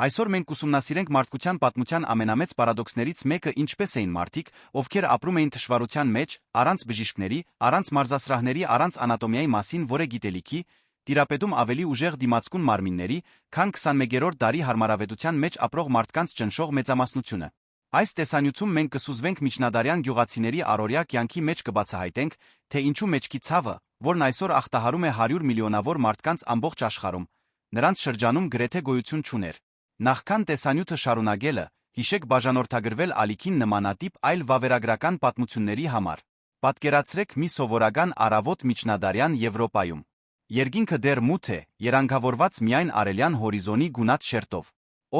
Այսօր մենք ուսումնասիրենք մարդկության պատմության ամենամեծ պարադոքսներից մեկը, ինչպես էին մարդիկ, ովքեր ապրում էին թշվառության մեջ, առանց բժիշկների, առանց մարզասրահների, առանց անատոմիայի մասին որևէ գիտելիքի, տիրապետում ավելի ուժեղ դիմացկուն մարմինների, քան 21-րդ դարի հարմարավետության մեջ ապրող մարդկանց ճնշող մեծամասնությունը։ Այս տեսանյութում մենք կսուզվենք միջնադարյան գյուղացիների առօրյա կյանքի մեջ, կբացահայտենք, թե ինչու մեջքի ցավը, որն այսօր ախտահարում է 100 միլիոնավոր մարդկանց ամբողջ աշխարհում, նրանց շրջանում գրեթե գոյություն չուներ։ Նախքան տեսանյութը շարունակելը, հիշեք բաժանորդագրվել ալիքին նմանատիպ այլ վավերագրական պատմությունների համար։ Պատկերացրեք մի սովորական առավոտ միջնադարյան Եվրոպայում։ Երկինքը դեռ մութ է, երանգավորված միայն արևելյան հորիզոնի գունատ շերտով։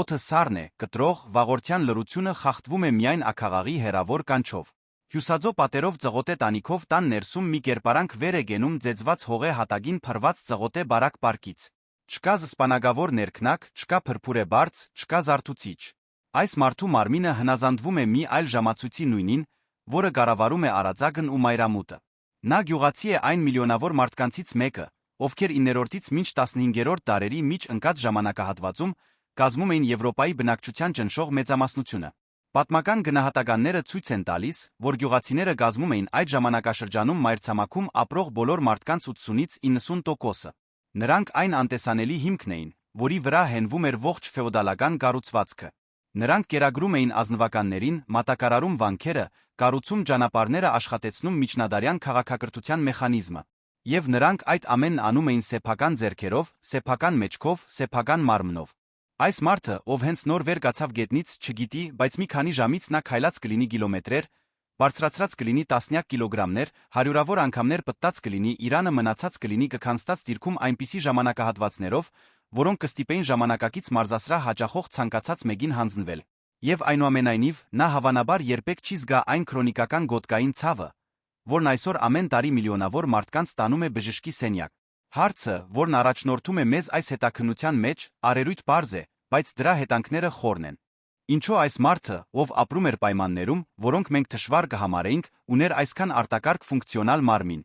Օդը սառն է, կտրող, վաղորդյան լռությունը խախտվում է միայն աքաղաղի հեռավոր կանչով։ Հյուսաձո պատերով ծղոտե տանիքով տան ներսում մի կերպարանք վեր է գնում ձեծված հողե հատագին փռված ծղոտե բարակ պարկից։ Չկա զսպանագավոր ներքնակ, չկա փրփուրե բարձ, չկա զարթուցիչ։ Այս մարդու մարմինը հնազանդվում է մի այլ ժամացույցի նույնին, որը կառավարում է արածագն ու մայրամուտը։ Նա գյուղացի է այն միլիոնավոր մարդկանցից մեկը, ովքեր 9-ից մինչ 15-րդ դարերի միջ ընկած ժամանակահատվածում կազմում էին Եվրոպայի բնակչության ճնշող մեծամասնությունը։ Պատմական գնահատականները ցույց են տալիս, որ գյուղացիները կազմում էին այդ ժամանակաշրջանում մայրցամաքում ապրող բոլոր մարդկանց 80-ից 90%-ը։ Նրանք այն անտեսանելի հիմքն էին, որի վրա հենվում էր ողջ ֆեոդալական կառուցվածքը։ Նրանք կերակրում էին ազնվականներին, մատակարարում վանքերը, կառուցում ճանապարհները, աշխատեցնում միջնադարյան քաղաքակրթության մեխանիզմը։ Եվ նրանք այդ ամենն անում էին սեփական ձեռքերով, սեփական մեջքով, սեփական մարմնով։ Այս մարդը, ով հենց նոր վեր կացավ գետնից, չգիտի, բայց մի քանի ժամից նա քայլած կլինի կիլոմետրեր, բարձրացրած կլինի տասնյակ կիլոգրամներ, հարյուրավոր անգամներ պտտած կլինի, իրանը մնացած կլինի կքանստած դիրքում այնպիսի ժամանակահատվածներով, որոնք կստիպեին ժամանակակից մարզասրահ հաճախող ցանկացած մեկին հանձնվել։ Եվ այնուամենայնիվ, նա հավանաբար երբեք չի զգա այն քրոնիկական գոտկային ցավը, որն այսօր ամեն տարի միլիոնավոր մարդկանց տանում է բժշկի սենյակ։ Հարցը, որն առաջնորդում է մեզ այս հետաքննության մեջ, առերույթ պարզ է, բայց դրա հետանքները խորն են։ Ինչո՞ւ այս մարդը, ով ապրում էր պայմաններում, որոնք մենք թշվառ կհամարեինք, ուներ այսքան արտակարգ ֆունկցիոնալ մարմին։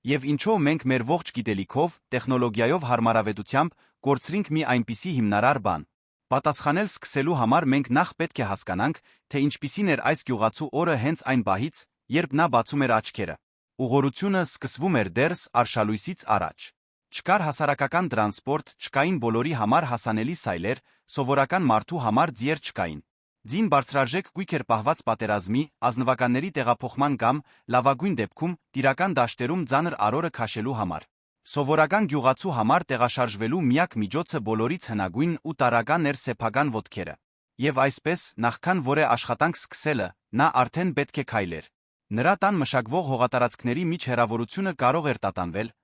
Եվ ինչո՞ւ մենք մեր ողջ գիտելիքով, տեխնոլոգիայով, հարմարավետությամբ կորցրինք մի այնպիսի հիմնարար բան։ Պատասխանել սկսելու համար մենք նախ պետք է հասկանանք, թե ինչպիսին էր այս գյուղացու օրը հենց այն պահից, երբ նա բացում էր աչքերը։ Ուղղորությունը սկսվում էր դեռս արշալույսից առաջ։ Չկար հասարակական տրանսպորտ, չկային բոլորի համար հասանելի սայլեր, սովորական մարդու համար ձիեր չկային։ Ձին բարձրարժեք գույք էր պահված պատերազմի, ազնվականների տեղափոխման կամ, լավագույն դեպքում, տիրական դաշտերում ծանր արորը քաշելու համար։ Սովորական գյուղացու համար տեղաշարժվելու միակ միջոցը բոլորից հնագույն ու տարրական էր սեփական ոտքերը։ Եվ այսպես, նախքան որևէ աշխատանք սկսելը, նա արդեն պետք է քայլեր։ Նրա տան մշակվող հողատարածքների միջ հեռավորությունը կարող էր տատանվել,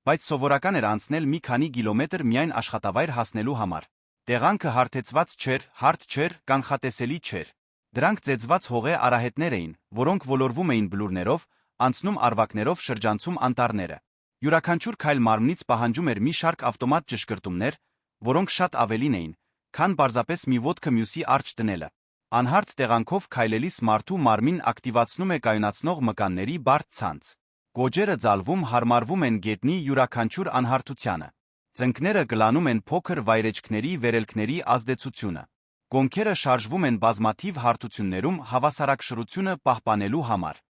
բայց սովորական էր անցնել մի քանի կիլոմետր միայն աշխատավայր հասնելու համար։ Տեղանքը հարթեցված չէր, հարթ չէր, կանխատեսելի չէր։ Դրանք ծեծված հողե արահետներ էին, որոնք ոլորվում էին բլուրներով, անցնում արվակներով, շրջանցում անտառները։ Յուրաքանչյուր քայլ մարմնից պահանջում էր մի շարք ավտոմատ ճշգրտումներ, որոնք շատ ավելին էին, քան պարզապես մի ոտքը մյուսի առջ դնելը։ Անհարթ տեղանքով քայլելիս մարդու մարմին ակտիվացնում է կայունացնող մկանների բարդ ցանց։ Գոճերը ձալվում, հարմարվում են գետնի յուրաքանչյուր անհարթությանը։ Ծնկները գլանում են փոքր վայրեջքների վերելքների ազդեցությունը։ Կոնքերը շարժվում են բազմաթիվ հարթություններում հավասարակշռությունը պահպանելու համար։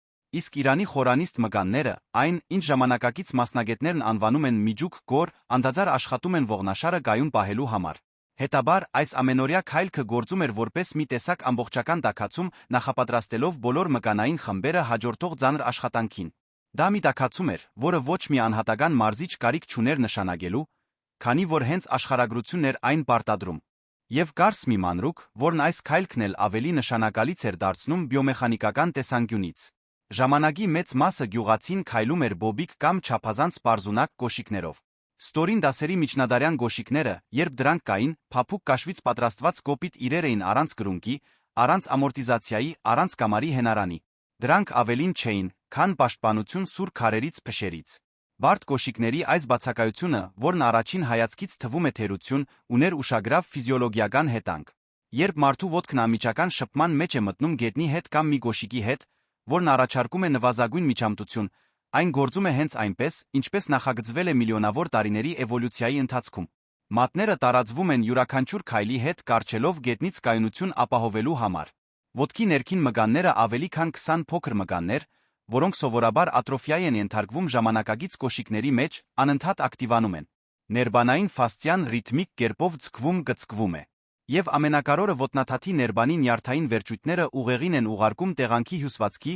Իսկ Իրանի խորանիստ մկանները, այն, ինչ ժամանակակից մասնագետներն անվանում են միջուկ գոր, անդադար աշխատում են ողնաշարը կայուն պահելու համար։ Հետաբար, այս ամենօրյա քայլքը գործում էր որպես մի տեսակ ամբողջական տաքացում, նախապատրաստելով բոլոր մկանային խմբերը հաջորդող ծանր աշխատանքին։ Դա մի տաքացում էր, որը ոչ մի անհատական մարզիչ կարիք չուներ նշանակելու, քանի որ հենց աշխարհագրությունն էր այն պարտադրում։ Եվ կարս մի մանրուք, որն այս քայլքն էլ ավելի նշանակալից էր դարձնում բիոմեխանիկական տեսանկյունից։ Ժամանակի մեծ մասը գյուղացին քայլում էր բոբիկ կամ չափազանց պարզունակ կոշիկներով։ Ստորին դասերի միջնադարյան գոշիկները, երբ դրանք կային, փափուկ կաշվից պատրաստված կոպիտ իրեր էին առանց գրունկի, առանց ամորտիզացիայի, առանց կամարի հենարանի։ Դրանք ավելին չէին, քան պաշտպանություն սուր քարերից, փշերից։ Բարդ կոշիկների այս բացակայությունը, որն առաջին հայացքից թվում է թերություն, ուներ ուշագրավ ֆիզիոլոգիական հետանք։ Երբ մարդու ոտքն անմիջական շփման մեջ է մտնում գետնի հետ կամ մի կոշիկի հետ, որն առաջարկում է նվազագույն միջամտություն, այն գործում է հենց այնպես, ինչպես նախագծվել է միլիոնավոր տարիների էվոլյուցիայի ընթացքում։ Մատները տարածվում են յուրաքանչյուր քայլի հետ կառչելով գետնից կայունություն ապահովելու համար։ Ոտքի ներքին մկանները ավելի քան 20 փոքր մկաններ, որոնք սովորաբար ատրոֆիայի են ենթարկվում ժամանակակից կոշիկների մեջ, անընդհատ ակտիվանում են։ Ներբանային ֆասցիան ռիթմիկ կերպով ձգվում է։ Եվ ամենակարևորը ոտնաթաթի ներբանի նյարդային վերջույթները ուղեղին են ուղարկում տեղանքի հյուսվածքի,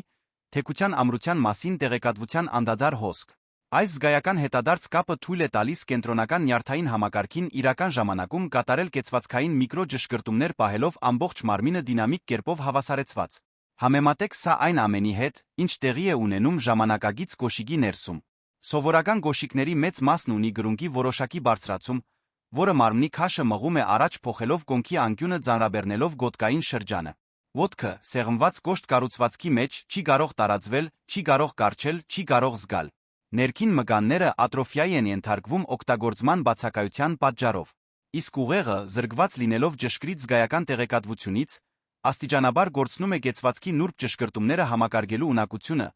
թեքության ամրության մասին տեղեկատվության անդադար հոսք։ Այս զգայական հետադարձ կապը թույլ է տալիս կենտրոնական նյարդային համակարգին իրական ժամանակում կատարել կեցվածքային միկրոջշկրտումներ պահելով ամբողջ մարմինը դինամիկ կերպով հավասարեցված։ Համեմատեք սա այն ամենի հետ, ինչ տեղի է ունենում ժամանակակից կոշիկի ներսում։ Սովորական կոշիկների մեծ մասն ունի գրունկի որոշակի բարձրացում, որը մարմնի քաշը մղում է առաջ փոխելով կոնքի անկյունը ծանրաբեռնելով գոտկային շրջանը։ Ոտքը, սեղմված կոշտ կառուցվածքի մեջ, չի կարող տարածվել, չի կարող կառչել, չի կարող զգալ։ Ներքին մկանները ատրոֆիայի են ենթարկվում օգտագործման բացակայության պատճառով։ Իսկ ուղեղը, զրկված լինելով ճշգրիտ զգայական տեղեկատվությունից, աստիճանաբար գործնում է կեցվածքի նուրբ ճշգրտումները համակարգելու ունակությունը,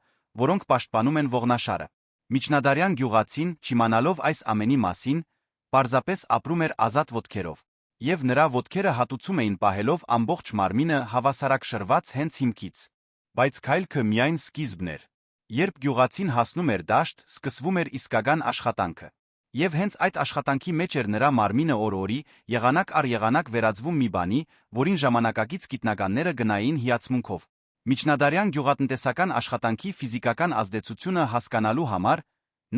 որոնք պաշտպանում են ողնաշարը։ Միջնադարյան գյուղացին, չիմանալով այս ամենի մասին, պարզապես ապրում էր ազատ ոտքերով, եւ նրա ոտքերը հատուցում էին պահելով ամբողջ մարմինը հավասարակշռված հենց հիմքից։ Բայց քայլքը միայն սկիզբն էր։ Երբ գյուղացին հասնում էր դաշտ, սկսվում էր իսկական աշխատանքը։ Եվ հենց այդ աշխատանքի մեջ էր նրա մարմինը օր-օրի, եղանակ առ եղանակ վերածվում մի բանի, որին ժամանակակից գիտնականները գնային հիացմունքով։ Միջնադարյան գյուղատնտեսական աշխատանքի ֆիզիկական ազդեցությունը հասկանալու համար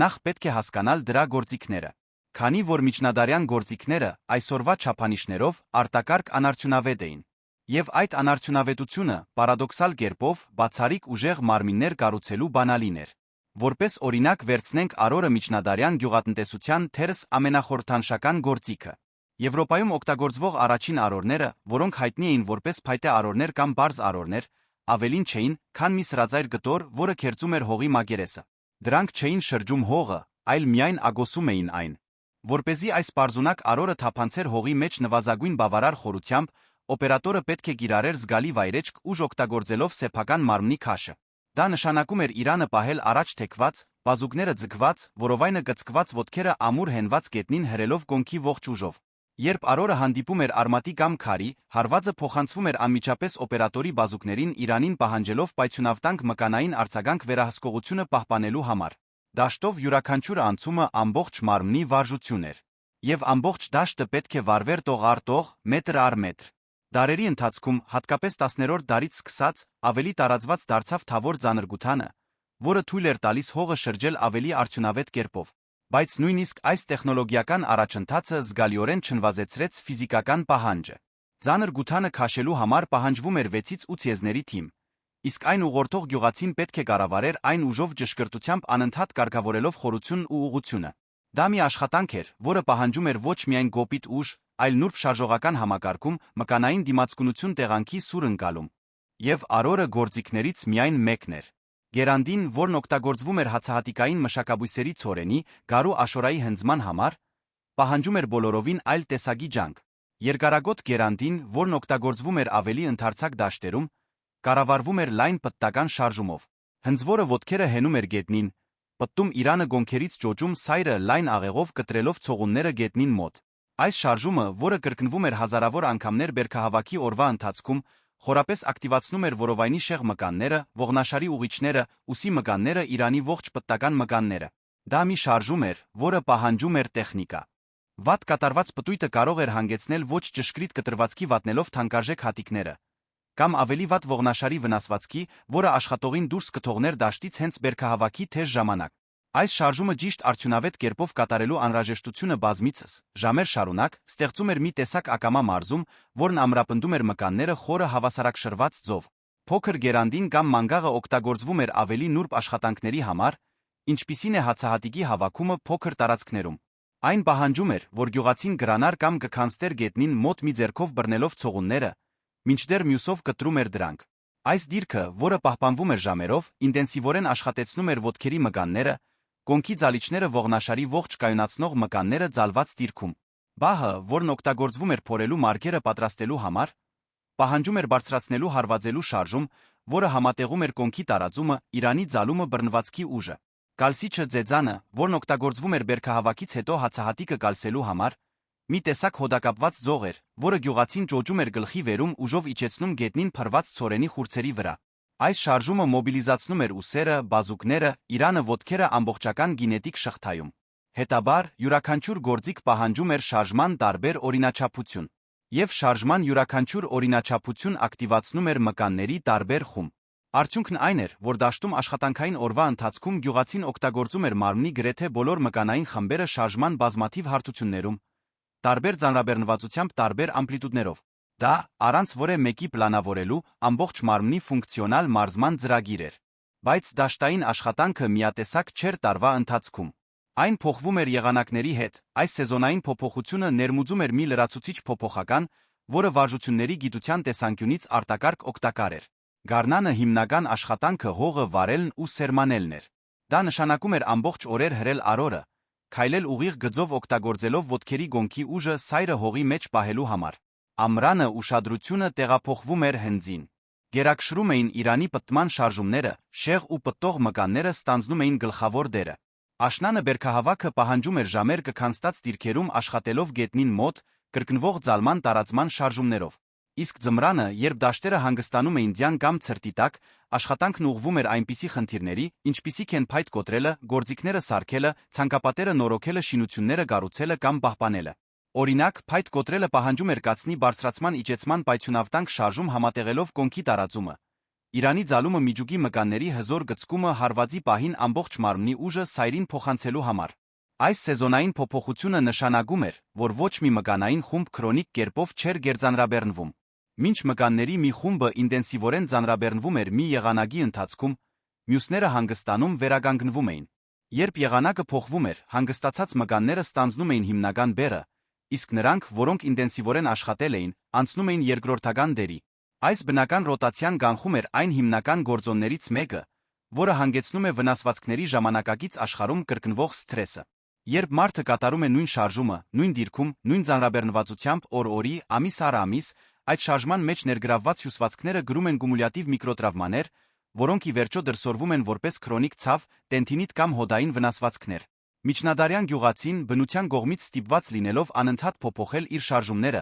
նախ պետք է հասկանալ դրա գործիքները։ Քանի որ միջնադարյան գործիքները այսօրվա չափանիշներով արտակարգ անարդյունավետ էին։ Եվ այդ անարդյունավետությունը, պարադոքսալ կերպով, բացառիկ ուժեղ մարմիններ կառուցելու բանալին էր։ Որպես օրինակ վերցնենք արորը միջնադարյան գյուղատնտեսության թերս ամենախորհրդանշական գործիքը։ Եվրոպայում օգտագործվող առաջին արորները, որոնք հայտնի էին որպես փայտե արորներ կամ բարձ արորներ, ավելին չէին, քան մի սրածայր կտոր, որը քերծում էր հողի մակերեսը։ Դրանք չէին շրջում հողը, այլ միայն ագոսում էին այն։ Որպեսզի այս պարզունակ արորը թափանցեր հողի մեջ նվազագույն բավարար խորությամբ, օպերատորը պետք է կիրառեր զգալի վայրեջք ուժ օգտագործելով սեփական մարմնի քաշը։ Դա նշանակում էր իրանը պահել առաջ թեքված, բազուկները ձգված, որովայնը կծկված ոտքերը ամուր հենված գետնին հրելով կոնքի ողջ ուժով։ Երբ արորը հանդիպում էր արմատի կամ քարի, հարվածը փոխանցվում էր անմիջապես օպերատորի բազուկներին Իրանին պահանջելով պայթյունավտանգ մկանային արձագանք վերահսկողությունը պահպանելու համար։ Դաշտով յուրաքանչյուր անցումը ամբողջ մարմնի վարժություն էր։ Եվ ամբողջ դաշտը պետք է վարվեր տող առ տող, մետր առ մետր։ Դարերի ընթացքում, հատկապես 10-րդ դարից սկսած, ավելի տարածված դարձավ թավոր ձանրգութանը, որը թույլ էր տալիս հողը շրջել ավելի արդյունավետ կերպով։ Բայց նույնիսկ այս տեխնոլոգիական առաջընթացը զգալիորեն չնվազեցրեց ֆիզիկական պահանջը։ Ձանրգութանը քաշելու համար պահանջվում էր 6-ից 8 եզների թիմ, իսկ այն ուղղորդող գյուղացին պետք է կառավարեր այն ուժով ճշգրտությամբ անընդհատ կարգավորելով խորությունն ու ուղղությունը։ Դա մի աշխատանք էր, որը պահանջում էր ոչ միայն կոպիտ ուժ, այլ նուրբ շարժողական համակարգում, մկանային դիմացկունություն տեղանքի սուր ընկալում։ Եվ արորը գործիքներից միայն մեկն էր։ Գերանդին, որն օգտագործվում էր հացահատիկային մշակաբույսերի ցորենի, գարու աշորայի հնձման համար, պահանջում էր բոլորովին այլ տեսակի ջանք։ Երկարագոտ գերանդին, որն օգտագործվում էր ավելի ընդարձակ դաշտերում, կառավարվում էր լայն պտտական շարժումով։ Հնձվորը ոտքերը հենում էր գետնին, պտտում իրանը գոնքերից ճոճում սայրը լայն աղեղով կտրելով ցողունները գետնին մոտ։ Այս շարժումը, որը կրկնվում էր հազարավոր անգամներ բերքահավաքի օրվա ընթացքում, խորապես ակտիվացնում էր որովայնի շեղ մկանները, ողնաշարի ուղիչները, ուսի մկանները, Իրանի ողջ պտտական մկանները։ Դա մի շարժում էր, որը պահանջում էր տեխնիկա։ Վատ կատարված պտույտը կարող էր հանգեցնել ոչ ճշգրիտ կտրվածքի վատնելով թանկարժեք հատիկները, կամ ավելի վատ ողնաշարի վնասվածքի, որը աշխատողին դուրս կթողներ դաշտից հենց բերքահավաքի թեժ ժամանակ։ Այս շարժումը ճիշտ արդյունավետ կերպով կատարելու անհրաժեշտությունը բազմիցս, ժամեր շարունակ, ստեղծում էր մի տեսակ ակամա մարզում, որն ամրապնդում էր մկանները խորը հավասարակշռված ձով։ Փոքր գերանդին կամ մանգաղը օգտագործվում էր ավելի նուրբ աշխատանքների համար, ինչպիսին է հացահատիկի հավաքումը փոքր տարածքներում։ Այն պահանջում էր, որ գյուղացին գրանար կամ կքանստեր գետնին մոտ մի ձեռքով բռնելով ցողունները, մինչդեռ մյուսով կտրում էր դրանք։ Այս դիրքը, որը պահպանվում էր ժամերով, ինտենսիվորեն աշխատեցնում էր ոտքերի մկանները, կոնքի ձալիչները ողնաշարի ողջ կայունացնող մկանները ձալված դիրքում։ Բահը, որն օգտագործվում էր փորելու մարգերը պատրաստելու համար, պահանջում էր բարձրացնելու հարվածելու շարժում, որը համատեղում էր կոնքի տարածումը, Իրանի ձալումը բռնվածքի ուժը։ Կալսիչը ձեձանը, որն օգտագործվում էր բերքահավաքից հետո հացահատիկը կալսելու համար, մի տեսակ հոդակապված ձող էր, որը գյուղացին ճոճում էր գլխի վերում ուժով իջեցնում գետնին փռված ցորենի խուրձերի վրա։ Այս շարժումը մոբիլիզացնում էր ուսերը, բազուկները, իրանը ոտքերը ամբողջական գինետիկ շղթայում։ Հետաբար, յուրաքանչյուր գործիք պահանջում էր շարժման տարբեր օրինաչափություն։ Եվ շարժման յուրաքանչյուր օրինաչափություն ակտիվացնում էր մկանների տարբեր խումբ։ Արդյունքն այն էր, որ դաշտում աշխատանքային օրվա ընթացքում գյուղացին օգտագործում էր մարմնի գրեթե բոլոր մկանային խմբերը շարժման բազմաթիվ հարթություններում, տարբեր ձանրաբեռնվածությամբ տարբեր ամպլիտուդներով։ Դա, առանց որևէ մեկի պլանավորելու, ամբողջ մարմնի ֆունկցիոնալ մարզման ծրագիր էր։ Բայց դաշտային աշխատանքը միատեսակ չէր տարվա ընթացքում։ Այն փոխվում էր եղանակների հետ, այս սեզոնային փոփոխությունը ներմուծում էր մի լրացուցիչ փոփոխական, որը վարժությունների գիտության տեսանկյունից արտակարգ օգտակար էր։ Գարնանը հիմնական աշխատանքը հողը վարելն ու սերմանելն էր։ Դա նշանակում էր ամբողջ օրեր հրել արորը, քայլել ուղիղ գծով օգտագործելով ոտքերի գոնքի ուժը սայրը հողի մեջ պահելու համար։ Ամռանը ուշադրությունը տեղափոխվում էր հնձին։ Գերակշռում էին Իրանի պտտման շարժումները, շեղ ու պտտող մկանները ստանձնում էին գլխավոր դերը։ Աշնանը բերքահավաքը պահանջում էր ժամեր կքանստած դիրքերում աշխատելով գետնին մոտ, կրկնվող ձալման տարածման շարժումներով։ Իսկ ձմռանը, երբ դաշտերը հանգստանում էին ձյան կամ ցրտի տակ, աշխատանքն ուղղվում էր այնպիսի խնդիրների, ինչպիսիք են փայտ կոտրելը, գործիքները սարքելը, ցանկապատերը նորոգելը, շինությունները կառուցելը կամ պահպանելը։ Օրինակ, փայտ կոտրելը պահանջում էր կացնի բարձրացման իջեցման պայթյունավտանգ շարժում համատեղելով կոնքի տարածումը։ Իրանի ձալումը միջուկի մկանների հզոր գծկումը հարվածի պահին ամբողջ մարմնի ուժը սայրին փոխանցելու համար։ Այս սեզոնային փոփոխությունը նշանակում էր, որ ոչ մի մկանային խումբ քրոնիկ կերպով չէր գերձանրաբեռնվում։ Մինչ մկանների մի խումբը ինտենսիվորեն ձանրաբեռնվում էր մի եղանակի ընթացքում, մյուսները հանգստանում վերականգնվում էին։ Երբ եղանակը փոխվում էր, հանգստացած մկանները ստանձնում էին հիմնական բեռը, իսկ նրանք, որոնք ինտենսիվորեն աշխատել էին, անցնում էին երկրորդական դերի։ Այս բնական ռոտացիան կանխում էր այն հիմնական գործոններից մեկը, որը հանգեցնում է վնասվածքների ժամանակակից աշխարհում կրկնվող սթրեսը։ Երբ մարդը կատարում է նույն շարժումը, նույն դիրքում, նույն ձանրաբեռնվածությամբ օր-օրի, ամիս առ ամիս, այդ շարժման մեջ ներգրավված հյուսվածքները գրում են կումուլյատիվ միկրոտրավմաներ, որոնք ի վերջո դրսևորվում են որպես քրոնիկ ցավ, տենդինիտ կամ հոդային վնասվածքներ։ Միջնադարյան գյուղացին, բնության կողմից ստիպված լինելով անընդհատ փոփոխել իր շարժումները,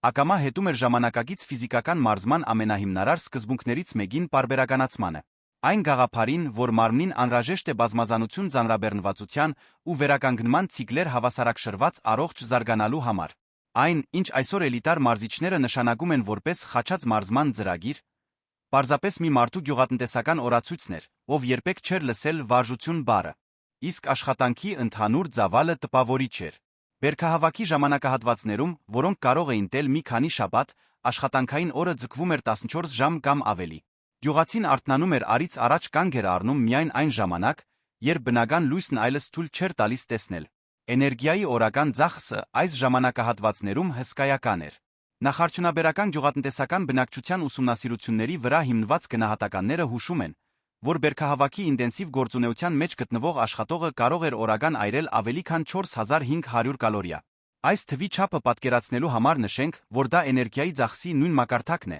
ակամա հետում էր ժամանակակից ֆիզիկական մարզման ամենահիմնարար սկզբունքներից մեկին պարբերականացմանը։ Այն գաղափարին, որ մարմնին անհրաժեշտ է բազմազանություն ձանրաբեռնվածության ու վերականգնման ցիկլեր հավասարակշռված առողջ զարգանալու համար։ Այն, ինչ այսօր էլիտար մարզիչները նշանակում են որպես խաչած մարզման ծրագիր, պարզապես մի մարդու գյուղատնտեսական օրացույցն էր, ով երբեք չէր լսել վարժություն բառը։ Իսկ աշխատանքի ընդհանուր ծավալը տպավորիչ էր։ Բերքահավաքի ժամանակահատվածներում, որոնք կարող էին տել մի քանի շաբաթ, աշխատանքային օրը ձգվում էր 14 ժամ կամ ավելի։ Գյուղացին արթնանում էր առից առաջ կանգ էր առնում միայն այն ժամանակ, երբ բնական լույսն այլևս թույլ չէր տալիս տեսնել։ Էներգիայի օրական ծախսը այս ժամանակահատվածներում հսկայական էր։ Նախարդյունաբերական գյուղատնտեսական բնակչության ուսումնասիրությունների վրա հիմնված գնահատականները հուշում են, որ բերքահավաքի ինտենսիվ գործունեության մեջ գտնվող աշխատողը կարող էր օրական այրել ավելի քան 4500 կալորիա։ Այս թվի չափը պատկերացնելու համար նշենք, որ դա էներգիայի ծախսի նույն մակարդակն է,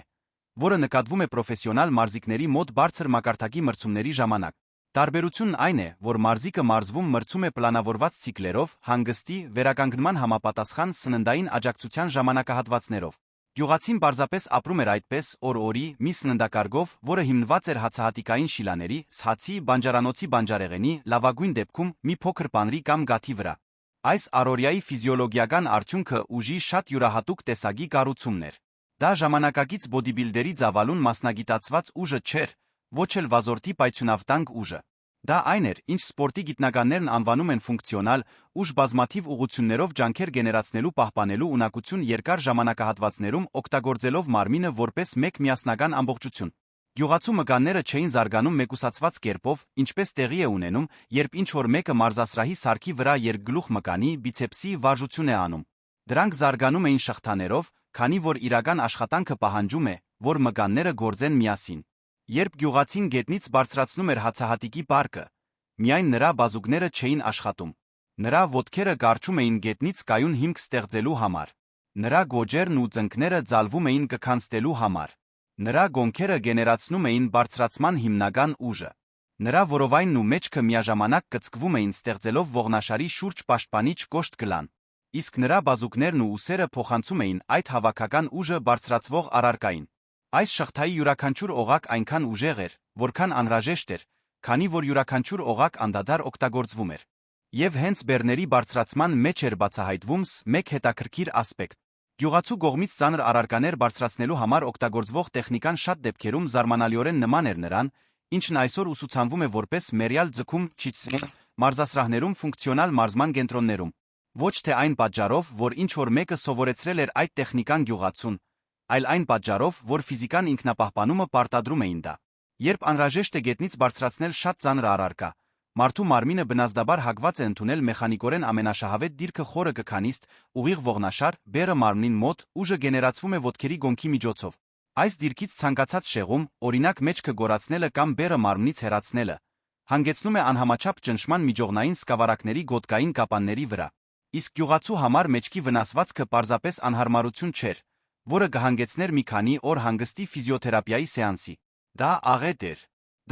որը նկատվում է պրոֆեսիոնալ մարզիկների մոտ բարձր մակարդակի մրցումների ժամանակ։ Տարբերությունն այն է, որ մարզիկը մարզվում մրցում է պլանավորված ցիկլերով, հանգստի, վերականգնման համապատասխան սննդային աջակցության ժամանակահատվածներով։ Գյուղացին պարզապես ապրում էր այդպես օր-օրի մի սննդակարգով, որը հիմնված էր հացահատիկային շիլաների, հացի, բանջարանոցի բանջարեղենի, լավագույն դեպքում մի փոքր պանրի կամ գաթի վրա։ Այս առօրյայի ֆիզիոլոգիական արդյունքը ուժի շատ յուրահատուկ տեսակի կառուցումն էր։ Դա ժամանակակից բոդիբիլդերի ծավալուն մասնագիտացված ուժը չէր, ոչ էլ վազորդի պայթյունավտանգ ուժը։ Դա այն էր, ինչ սպորտի գիտնականներն անվանում են ֆունկցիոնալ ուժ բազմաթիվ ուղղություններով ջանքեր գեներացնելու պահպանելու ունակություն երկար ժամանակահատվածներում օգտագործելով մարմինը որպես մեկ միասնական ամբողջություն։ Գյուղացու մկանները չէին զարգանում մեկուսացված կերպով, ինչպես տեղի է ունենում, երբ ինչ-որ մեկը մարզասրահի սարքի վրա երկգլուխ մկանի բիցեպսի վարժություն է անում։ Դրանք զարգանում էին շղթաներով, քանի որ իրական աշխատանքը պահանջում է, որ մկանները գործեն միասին։ Երբ գյուղացին գետնից բարձրացնում էր հացահատիկի պարկը, միայն նրա բազուկները չէին աշխատում։ Նրա ոտքերը կառչում էին գետնից կայուն հիմք ստեղծելու համար։ Նրա գոջերն ու ծնկները ձալվում էին կքանստելու համար։ Նրա գոնքերը գեներացնում էին բարձրացման հիմնական ուժը։ Նրա որովայնն ու մեջքը միաժամանակ կծկվում էին ստեղծելով ողնաշարի շուրջ պաշտպանիչ կոշտ գլան։ իսկ նրա բազուկներն ու ուսերը փոխանցում էին այդ հավաքական ուժը բարձրացվող առարկային։ Այս շղթայի յուրաքանչյուր օղակ այնքան ուժեղ էր, որքան անհրաժեշտ էր, քանի որ յուրաքանչյուր օղակ անդադար օգտագործվում էր։ Եվ հենց բեռների բարձրացման մեջ էր բացահայտվում մեկ հետաքրքիր ասպեկտ։ Գյուղացու կողմից ծանր առարկաներ բարձրացնելու համար օգտագործվող տեխնիկան շատ դեպքերում զարմանալիորեն նման էր նրան, ինչն այսօր ուսուցանվում է որպես մերյալ ձգում մարզասրահներում ֆունկցիոնալ մարզման կենտրոններում։ Ոչ թե այն պատճառով, որ ինչ-որ մեկը սովորեցրել էր այդ տեխնիկան գյուղացուն, այլ այն պատճառով, որ ֆիզիկան ինքնապահպանումը պարտադրում էին դա։ Երբ անհրաժեշտ է գետնից բարձրացնել շատ ծանր առարկա, մարդու մարմինը բնազդաբար հակված է ընդունել մեխանիկորեն ամենաշահավետ դիրքը խորը կքանիստ, ուղիղ ողնաշար, բեռը մարմնին մոտ, ուժը գեներացվում է ոտքերի գոնքի միջոցով։ Այս դիրքից ցանկացած շեղում, օրինակ մեջքը գորացնելը կամ բեռը մարմնից հեռացնելը, հանգեցնում է անհամաչափ ճնշման միջողնային սկավառակների գոտկային կապանների վրա։ Իսկ գյուղացու համար մեջքի վնասվածքը պարզապես անհարմարություն չէր, որը կհանգեցներ մի քանի օր հանգստի ֆիզիոթերապիայի սեանսի։ Դա աղետ էր։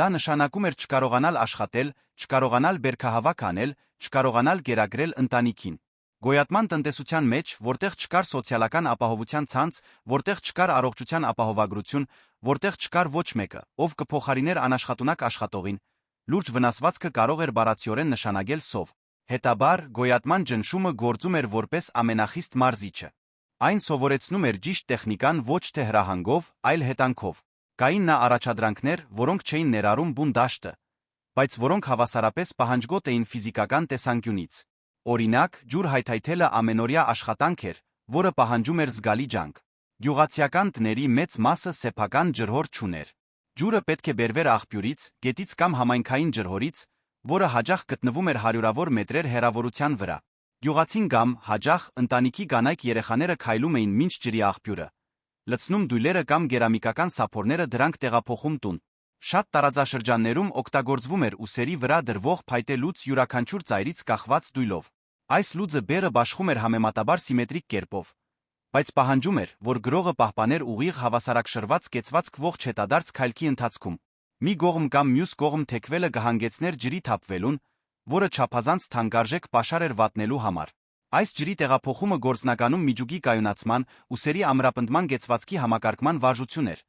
Դա նշանակում էր չկարողանալ աշխատել, չկարողանալ բերքահավաք անել, չկարողանալ գերագրել ընտանիքին։ Գոյատման տնտեսության մեջ, որտեղ չկար սոցիալական ապահովության ցանց, որտեղ չկար առողջության ապահովագրություն, որտեղ չկար ոչ մեկը, ով կփոխարիներ անաշխատունակ աշխատողին, լուրջ վնասվածքը կարող էր բառացիորեն նշանակել սով։ Հետաբար, գոյատման ճնշումը գործում էր որպես ամենախիստ մարզիչը։ Այն սովորեցնում էր ճիշտ տեխնիկան ոչ թե հրահանգով, այլ հետանքով։ Կային նա առաջադրանքներ, որոնք չէին ներառում բուն դաշտը, բայց որոնք հավասարապես պահանջկոտ էին ֆիզիկական տեսանկյունից։ Օրինակ, ջուր հայթայթելը ամենօրյա աշխատանք էր, որը պահանջում էր զգալի ջանք։ Գյուղացիական տների մեծ մասը սեփական ջրհոր չուներ։ Ջուրը պետք է բերվեր աղբյուրից, գետից կամ համայնքային ջրհորից, որը հաճախ գտնվում էր հարյուրավոր մետրեր հեռավորության վրա։ Գյուղացին կամ, հաճախ, ընտանիքի կանայք երեխաները քայլում էին մինչ ջրի աղբյուրը, լցնում դույլերը կամ կերամիկական սափորները դրանք տեղափոխում տուն։ Շատ տարածաշրջաններում օգտագործվում էր ուսերի վրա դրվող փայտե լուծ յուրաքանչյուր ծայրից կախված դույլով։ Այս լուծը բեռը բաշխում էր համեմատաբար սիմետրիկ կերպով, բայց պահանջում էր, որ գրողը պահպաներ ուղիղ հավասարակշռված կեցվածք ողջ հետադարձ քայլքի ընթացքում։ Մի կողմ կամ մյուս կողմ թեքվելը կհանգեցներ ջրի թափվելուն, որը չափազանց թանկարժեք պաշար էր վատնելու համար։ Այս ջրի տեղափոխումը գործնականում միջուկի կայունացման, ուսերի ամրապնդման կեցվածքի համակարգման վարժություն էր,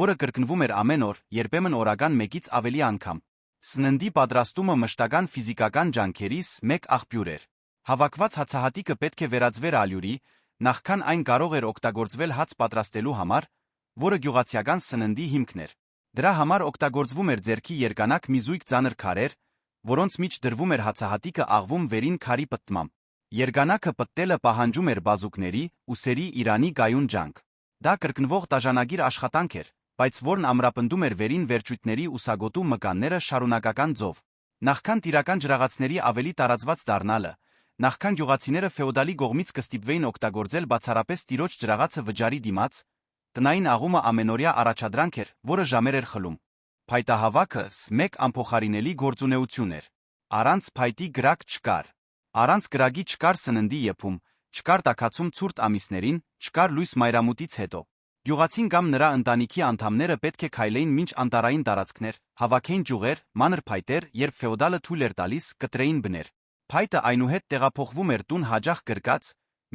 որը կրկնվում էր ամեն օր, երբեմն օրական մեկից ավելի անգամ։ Սննդի պատրաստումը մշտական ֆիզիկական ջանքերից մեկ աղբյուր էր։ Հավաքված հացահատիկը պետք է վերածվեր ալյուրի, նախքան այն կարող էր օգտագործվել հաց պատրաստելու համար, որը գյուղացիական սննդի հիմքն էր։ Դրա համար օգտագործվում էր ձեռքի երկանակ մի զույգ ծանր քարեր, որոնց միջ դրվում էր հացահատիկը աղվում վերին քարի պտտմամբ։ Երգանակը պտտելը պահանջում էր բազուկների, ուսերի իրանի գայուն ջանք։ Դա կրկնվող դաժանագիր աշխատանք էր, բայց որն ամրապնդում էր վերին վերջույթների ուսագոտու մկանները շարունակական ձով։ Նախքան տիրական ջրաղացների ավելի տարածված դառնալը, նախքան գյուղացիները ֆեոդալի կողմից կստիպվեին օգտագործել բացառապես տիրոջ ջրաղացը վճարի դիմաց, տնային աղումը ամենօրյա առաջադրանք էր, որը ժամեր էր խլում։ Փայտահավաքը մեկ անփոխարինելի գործունեություն էր։ Առանց փայտի գրակ չկար։ Առանց գրագի չկար սննդի եփում, չկար տաքացում ցուրտ ամիսներին, չկար լույս մայրամուտից հետո։ Գյուղացին կամ նրա ընտանիքի անդամները պետք է քայլեին մինչ անտառային տարածքներ, հավաքեին ջուղեր, մանր փայտեր, երբ ֆեոդալը թույլ էր տալիս, կտրեին բներ։ Փայտը այնուհետ տեղափոխվում էր տուն հաճախ գրկած,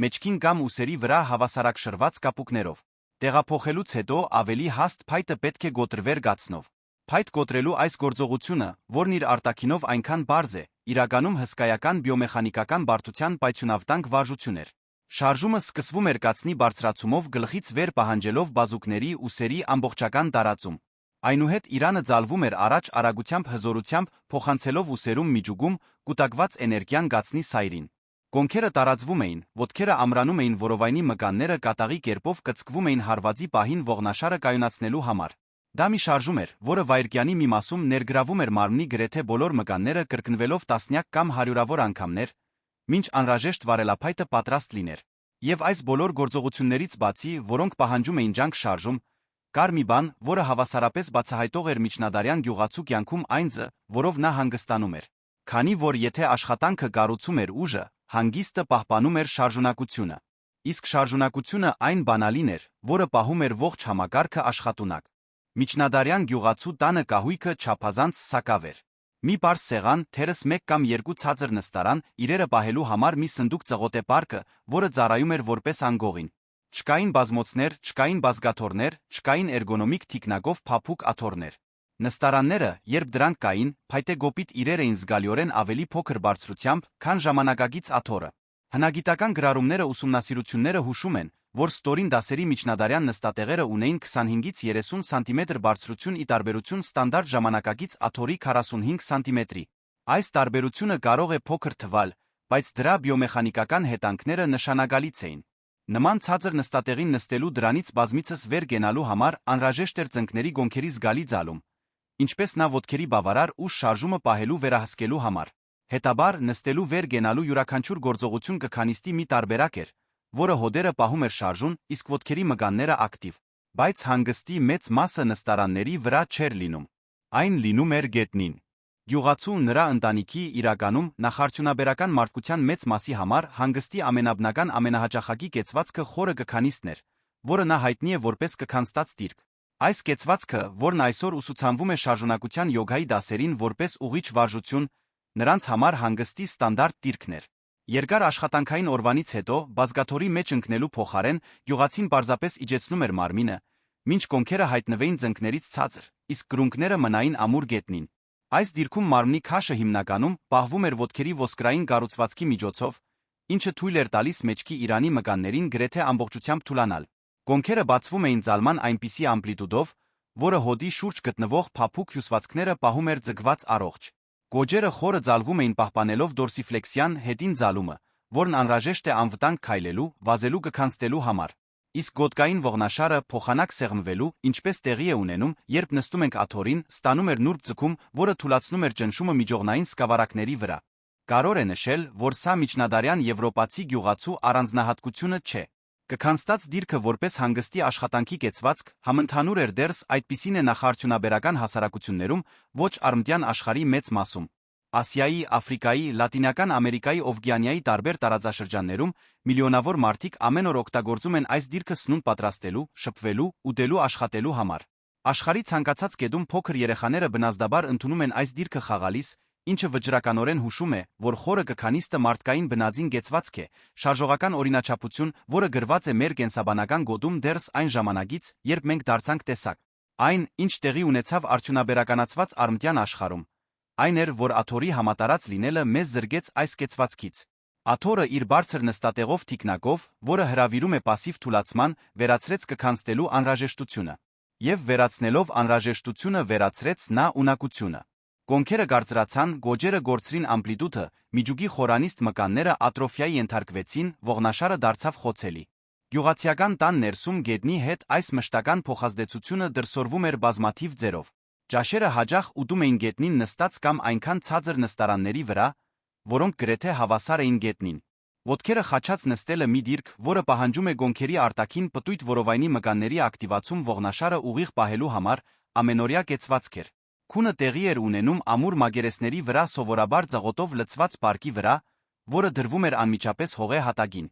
մեջքին կամ ուսերի վրա հավասարակշռված կապուկներով։ Տեղափոխելուց հետո ավելի հաստ փայտը պետք է գոտրվեր գացնով։ Փայտ գոտրելու այս գործողությունը, որն իր արտաքինով այնքան պարզ է, իրականում հսկայական բիոմեխանիկական բարդության պայթյունավտանգ վարժություն էր։ Շարժումը սկսվում էր կացնի բարձրացումով գլխից վեր պահանջելով բազուկների ուսերի ամբողջական տարածում։ Այնուհետ Իրանը ձալվում էր առաջ արագությամբ հզորությամբ, փոխանցելով ուսերում միջուկում կուտակված էներգիան գացնի սայրին։ Կոնքերը տարածվում էին, ոտքերը ամրանում էին որովայնի մկանները կատաղի կերպով կծկվում էին հարվածի պահին ողնաշարը կայունացնելու համար։ Դա մի շարժում էր, որը վայրկյանի մի մասում ներգրավում էր մարմնի գրեթե բոլոր մկանները կրկնվելով տասնյակ կամ հարյուրավոր անգամներ, մինչ անհրաժեշտ վարելափայտը պատրաստ լիներ։ Եվ այս բոլոր գործողություններից բացի, որոնք պահանջում էին ջանք շարժում, կար մի բան, որը հավասարապես բացահայտող էր միջնադարյան գյուղացու կյանքում այն ձը, որով նա հանգստանում էր։ Քանի որ եթե աշխատանքը կառուցում էր ուժը, հանգիստը պահպանում էր շարժունակությունը։ Իսկ շարժունակությունը այն բանալին էր, որը պահում էր ողջ համակարգը աշխատունակ։ Միջնադարյան գյուղացու տանը կահույքը չափազանց սակավ էր։ Մի պարզ սեղան, թերս 1 կամ 2 ցածր նստարան, իրերը պահելու համար մի սնդուկ ծղոտե պարկը, որը ծառայում էր որպես անգողին։ Չկային բազմոցներ, չկային բազգաթոռներ, չկային էրգոնոմիկ թիկնագով փափուկ աթոռներ։ Նստարանները, երբ դրանք կային, փայտե գոպիտ իրեր էին զգալիորեն ավելի փոքր բարձրությամբ, քան ժամանակակից աթոռը։ Հնագիտական գրառումները ուսումնասիրությունները հուշում են, որ ստորին դասերի միջնադարյան նստատեղերը ունեին 25-ից 30 սանտիմետր բարձրություն ի տարբերություն ստանդարտ ժամանակակից աթոռի 45 սանտիմետրի։ Այս տարբերությունը կարող է փոքր թվալ, բայց դրա բիոմեխանիկական հետանքները նշանակալից էին։ Նման ցածր նստատեղին նստելու դրանից բազմիցս վեր գնալու համար անհրաժեշտ էր ծնկների գոնքերի զգալի ձալում, ինչպես նա ոտքերի բավարար ուշ շարժումը պահելու վերահսկելու համար։ Հետաբար, նստելու վեր գնալու յուրաքանչյուր գործողություն կքանիստի մի տարբերակ էր, որը հոդերը պահում էր շարժուն, իսկ ոտքերի մգանները ակտիվ։ Բայց հանգստի մեծ մասը նստարանների վրա չէր լինում։ Այն լինում էր գետնին։ Գյուղացու նրա ընտանիքի իրականում նախարդյունաբերական մարդկության մեծ մասի համար հանգստի ամենաբնական ամենահաճախակի կեցվածքը խորը կքանիստն էր, որը նա հայտնի է որպես կքանստած դիրք։ Այս կեցվածքը, որն այսօր ուսուցանվում է շարժունակության յոգայի դասերին որպես ուղիչ վարժություն, նրանց համար հանգստի ստանդարտ դիրքն էր։ Երկար աշխատանքային օրվանից հետո բազգաթոռի մեջ ընկնելու փոխարեն գյուղացին պարզապես իջեցնում էր մարմինը, մինչ կոնքերը հայտնվեին ծնկներից ցածր, իսկ կրունկները մնային ամուր գետնին։ Այս դիրքում մարմնի քաշը հիմնականում պահվում էր ոտքերի ոսկրային կառուցվածքի միջոցով, ինչը թույլ էր տալիս մեջքի իրանի մկաններին գրեթե ամբողջությամբ թուլանալ։ Կոնքերը բացվում էին ձալման այնպիսի ամպլիտուդով, որը հոդի շուրջ գտնվող փափուկ հյուսվածքները պահում էր ձգված առողջ։ Գոջերը խորը ձալվում էին պահպանելով դորսիֆլեքսիան հետին ձալումը, որն անհրաժեշտ է անվտանգ քայլելու, վազելու կքանստելու համար։ Իսկ գոտկային ողնաշարը փոխանակ սեղմվելու, ինչպես տեղի է ունենում, երբ նստում ենք աթոռին, ստանում էր նուրբ ձգում, որը թուլացնում էր ճնշումը միջողնային սկավառակների վրա։ Կարևոր է նշել, որ սա միջնադարյան եվրոպացի գյուղացու առանձնահատկությունը չէ։ Կքանստած դիրքը որպես հանգստի աշխատանքի կեցվածք համընդհանուր էր դեռս այդպիսին է նախարդյունաբերական հասարակություններում, ոչ արմտյան աշխարհի մեծ մասում։ Ասիայի, Աֆրիկայի, Լատինական Ամերիկայի Օվկիանիայի տարբեր տարածաշրջաններում միլիոնավոր մարդիկ ամեն օր օգտագործում են այս դիրքը սնունդ պատրաստելու, շփվելու, ուտելու, աշխատելու համար։ Աշխարհի ցանկացած կետում փոքր երեխաները բնազդաբար ընդունում են այս դիրքը խաղալիս, ինչը վճռականորեն հուշում է, որ խորը կքանիստը մարդկային բնածին կեցվածք է, շարժողական օրինաչափություն, որը գրված է մեր կենսաբանական գոտում դեռս այն ժամանակից, երբ մենք դարձանք տեսակ։ Այն, ինչ տեղի ունեցավ արդյունաբերականացված արմտյան աշխարհում, այն էր, որ աթոռի համատարած լինելը մեզ զրկեց այս կեցվածքից։ Աթոռը իր բարձր նստատեղով թիկնակով, որը հրավիրում է պասիվ թուլացման, վերացրեց կքանստելու անհրաժեշտությունը։ Եվ վերացնելով անհրաժեշտությունը վերացրեց նա ունակությունը։ Կոնքերը կարծրացան, գոջերը գործրին ամպլիտուդը, միջուկի խորանիստ մկանները ատրոֆիայի ենթարկվեցին, ողնաշարը դարձավ խոցելի։ Գյուղացիական տան ներսում գետնի հետ այս մշտական փոխազդեցությունը դրսևորվում էր բազմաթիվ ձևով։ Ճաշերը հաճախ ուտում էին գետնին նստած կամ այնքան ցածր նստարանների վրա, որոնք գրեթե հավասար էին գետնին։ Ոտքերը խաչած նստելը մի դիրք, որը պահանջում է գոնքերի արտաքին պտույտ որովայնի մկանների ակտիվացում ողնաշարը ուղիղ պահելու համար, ամենօրյա կեցվածք էր։ Քունը տեղի էր ունենում ամուր մագերեսների վրա սովորաբար ծղոտով լցված պարկի վրա, որը դրվում էր անմիջապես հողե հատագին։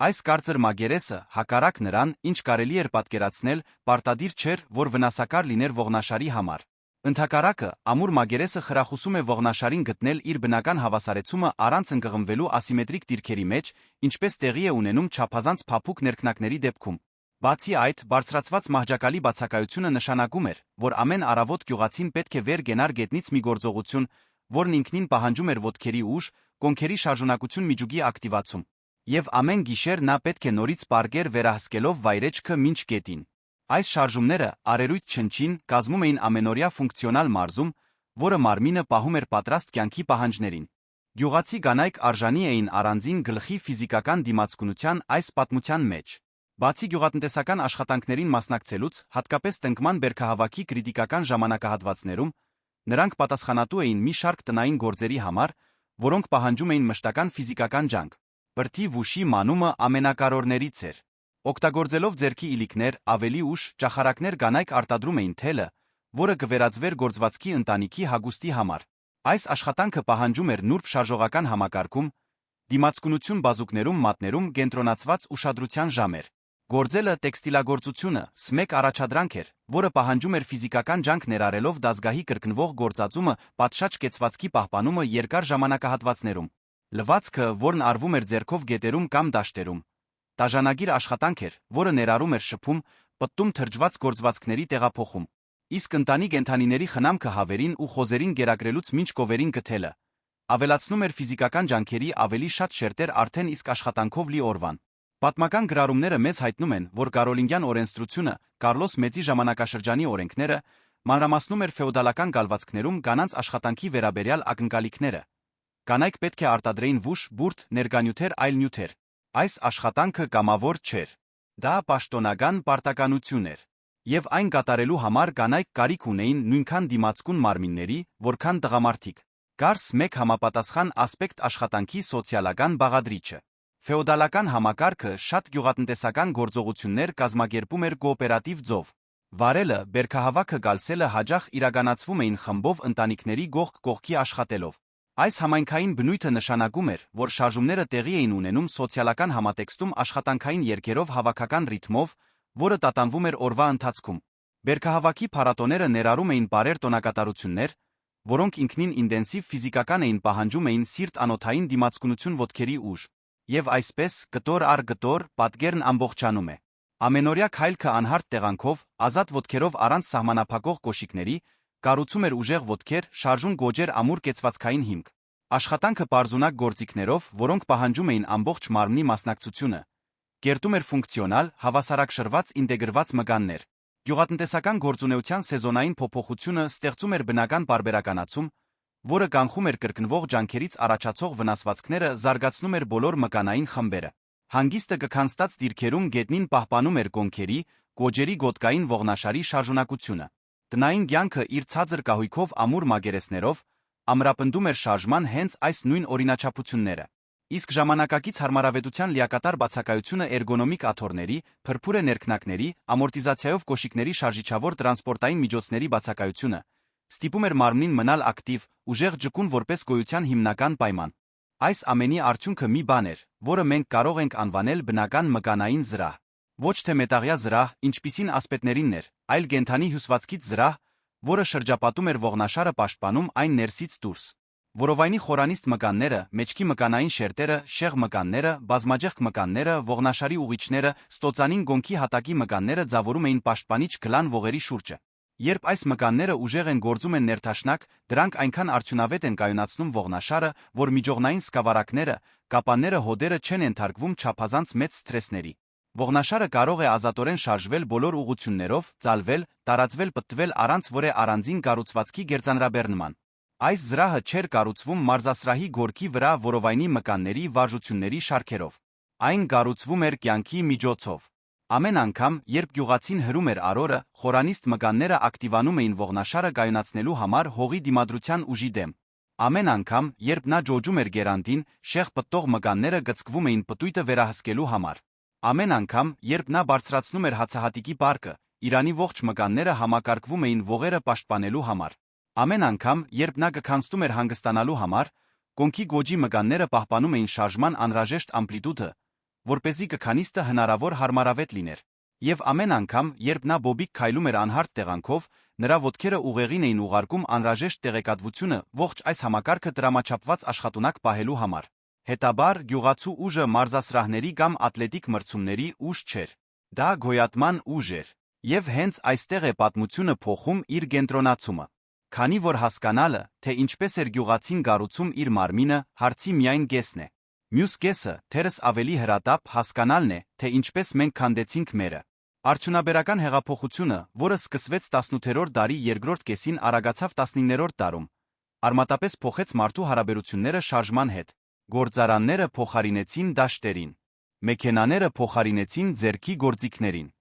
Այս կարծր մագերեսը, հակառակ նրան, ինչ կարելի էր պատկերացնել, պարտադիր չէր, որ վնասակար լիներ ողնաշարի համար։ Ընդհակառակը, ամուր մագերեսը խրախուսում է ողնաշարին գտնել իր բնական հավասարեցումը առանց ընկղմվելու ասիմետրիկ դիրքերի մեջ, ինչպես տեղի է ունենում չափազանց փափուկ ներքնակների դեպքում։ Բացի այդ, բարձրացված մահճակալի բացակայությունը նշանակում էր, որ ամեն առավոտ գյուղացին պետք է վեր գնար գետնից մի գործողություն, որն ինքնին պահանջում էր ոտքերի ուժ, կոնքերի շարժունակություն միջուկի ակտիվացում։ Եվ ամեն գիշեր նա պետք է նորից պարկեր վերահսկելով վայրեջքը մինչ գետին։ Այս շարժումները, արերույթ չնչին, կազմում էին ամենօրյա ֆունկցիոնալ մարզում, որը մարմինը պահում էր պատրաստ կյանքի պահանջներին։ Գյուղացի կանայք արժանի էին առանձին գլխի ֆիզիկական դիմացկունության այս պատմության մեջ։ Բացի գյուղատնտեսական աշխատանքներին մասնակցելուց, հատկապես տնկման բերքահավաքի կրիտիկական ժամանակահատվածներում, նրանք պատասխանատու էին մի շարք տնային գործերի համար, որոնք պահանջում էին մշտական ֆիզիկական ջանք։ Բրդի վուշի մանումը ամենակարևորներից էր։ Օգտագործելով ձեռքի իլիկներ, ավելի ուշ ճախարակներ կանայք արտադրում էին թելը, որը կվերածվեր գործվածքի ընտանիքի հագուստի համար։ Այս աշխատանքը պահանջում էր նուրբ շարժողական համակարգում, դիմացկունություն բազուկներում մատներում կենտրոնացված ուշադրության ժամեր։ Գործելը տեքստիլագործությունը մեկ առաջադրանք էր, որը պահանջում էր ֆիզիկական ջանք ներառելով դազգահի կրկնվող գործածումը, պատշաճ կեցվածքի պահպանումը երկար ժամանակահատվածներում։ Լվացքը, որն արվում էր ձեռքով գետերում կամ դաշտերում, տաժանագիր աշխատանք էր, որը ներառում էր շփում, պտտում թրջված գործվածքների տեղափոխում։ Իսկ ընտանի կենդանիների խնամքը հավերին ու խոզերին գերակրելուց մինչ կովերին գթելը ավելացնում էր ֆիզիկական ջանքերի ավելի շատ շերտեր արդեն իսկ աշխատանքով լի օրվան։ Պատմական գրառումները մեզ հայտնում են, որ կարոլինգյան օրենսդրությունը, Կարլոս Մեծի ժամանակաշրջանի օրենքները, մանրամասնում էր ֆեոդալական գալվածքներում կանանց աշխատանքի վերաբերյալ ակնկալիքները։ Կանայք պետք է արտադրեին վուշ, բուրդ, ներկանյութեր, այլ նյութեր։ Այս աշխատանքը կամավոր չէր։ Դա պաշտոնական պարտականություն էր։ Եվ այն կատարելու համար կանայք կարիք ունեին նույնքան դիմացկուն մարմինների, որքան տղամարդիկ։ Կար մեկ համապատասխան ասպեկտ աշխատանքի սոցիալական բաղադրիչը։ Ֆեոդալական համակարգը շատ գյուղատնտեսական գործողություններ կազմակերպում էր կոոպերատիվ ձով։ Վարելը, բերքահավաքը գալսելը հաճախ իրականացվում էին խմբով ընտանիքների կողք կողքի աշխատելով։ Այս համայնքային բնույթը նշանակում էր, որ շարժումները տեղի էին ունենում սոցիալական համատեքստում աշխատանքային երգերով հավաքական ռիթմով, որը տատանվում էր օրվա ընթացքում։ Բերքահավաքի փառատոները ներառում էին բարեր տոնակատարություններ, որոնք ինքնին ինտենսիվ ֆիզիկական էին պահանջում էին սիրտ անոթային դիմացկունություն ոտքերի ուժ։ Եվ այսպես, կտոր առ կտոր, պատկերն ամբողջանում է։ Ամենօրյա քայլքը անհարթ տեղանքով, ազատ ոտքերով առանց սահմանափակող կոշիկների, կառուցում էր ուժեղ ոտքեր, շարժուն գոճեր ամուր կեցվածքային հիմք։ Աշխատանքը պարզունակ գործիքներով, որոնք պահանջում էին ամբողջ մարմնի մասնակցությունը, կերտում էր ֆունկցիոնալ, հավասարակշռված ինտեգրված մկաններ։ Գյուղատնտեսական գործունեության սեզոնային փոփոխությունը ստեղծում էր բնական պարբերականացում, որը կանխում էր կրկնվող ջանքերից առաջացող վնասվածքները, զարգացնում էր բոլոր մկանային խմբերը։ Հանգիստը կքանստած դիրքերում գետնին պահպանում էր կոնքերի, գոճերի գոտկային ողնաշարի շարժունակությունը։ Տնային կյանքը իր ցածր կահույքով ամուր մագերեսներով ամրապնդում էր շարժման հենց այս նույն օրինաչափությունները։ Իսկ ժամանակակից հարմարավետության լիակատար բացակայությունը էրգոնոմիկ աթոռների, փրփուրե ներքնակների, ամորտիզացիայով կոշիկների շարժիչավոր տրանսպորտային միջոցների բացակայությունը ստիպում էր մարմնին մնալ ակտիվ, ուժեղ ջկուն որպես գոյության հիմնական պայման։ Այս ամենի արդյունքը մի բան էր, որը մենք կարող ենք անվանել բնական մկանային զրահ։ Ոչ թե մետաղյա զրահ, ինչպիսին ասպետներինն էր, այլ կենդանի հյուսվածքից զրահ, որը շրջապատում էր ողնաշարը պաշտպանում այն ներսից դուրս։ Որովայնի խորանիստ մկանները, մեջքի մկանային շերտերը, շեղ մկանները, բազմաջեղք մկանները, ողնաշարի ուղիչները, ստոծանին գոնքի հատակի մկանները ձավորում էին պաշտպանիչ գլան ողերի շուրջը։ Երբ այս մկանները ուժեղ են գործում են ներթաշնակ, դրանք այնքան արդյունավետ են կայունացնում ողնաշարը, որ միջողնային սկավառակները, կապանները հոդերը չեն ենթարկվում չափազանց մեծ սթրեսների։ Ողնաշարը կարող է ազատորեն շարժվել բոլոր ուղղություններով, ծալվել, տարածվել, պտտվել առանց որե առանձին կառուցվածքի գերծանրաբեռնման։ Այս զրահը չէր կառուցվում մարզասրահի գորքի վրա որովայնի մկանների վարժությունների շարքերով։ Այն կառուցվում էր կյանքի միջոցով։ Ամեն անգամ, երբ գյուղացին հրում էր արորը, խորանիստ մկանները ակտիվանում էին ողնաշարը կայունացնելու համար հողի դիմադրության ուժի դեմ։ Ամեն անգամ, երբ նա ջոջում էր գերանդին, շեղ պտտող մկանները գծկվում էին պտույտը վերահսկելու համար։ Ամեն անգամ, երբ նա բարձրացնում էր հացահատիկի պարկը, Իրանի ողջ մկանները համակարգվում էին ողերը պաշտպանելու համար։ Ամեն անգամ, երբ նա կքանստում էր հանգստանալու համար, կոնքի գոճի մկանները պահպանում էին շարժման անհրաժեշտ ամպլիտուդը, որպեսզի կքանիստը հնարավոր հարմարավետ լիներ։ Եվ ամեն անգամ, երբ նա բոբիկ քայլում էր անհարթ տեղանքով, նրա ոտքերը ուղեղին էին ուղարկում անհրաժեշտ տեղեկատվությունը ողջ այս համակարգը տրամաչափված աշխատունակ պահելու համար։ Հետաբար, գյուղացու ուժը մարզասրահների կամ ատլետիկ մրցումների ուժ չէր։ Դա գոյատման ուժ էր։ Եվ հենց այստեղ է պատմությունը փոխում իր կենտրոնացումը։ Քանի որ հասկանալը, թե ինչպես էր գյուղացին կառուցում իր մարմինը, հարցի միայն կեսն է։ Մյուս կեսը, թերս ավելի հրատապ, հասկանալն է, թե ինչպես մենք քանդեցինք մերը։ Արդյունաբերական հեղափոխությունը, որը սկսվեց 18-րդ դարի երկրորդ կեսին, արագացավ 19-րդ դարում, արմատապես փոխեց մարդու հարաբերությունները շարժման հետ։ Գործարանները փոխարինեցին դաշտերին։ Մեքենաները փոխարինեցին ձեռքի գործիքներին։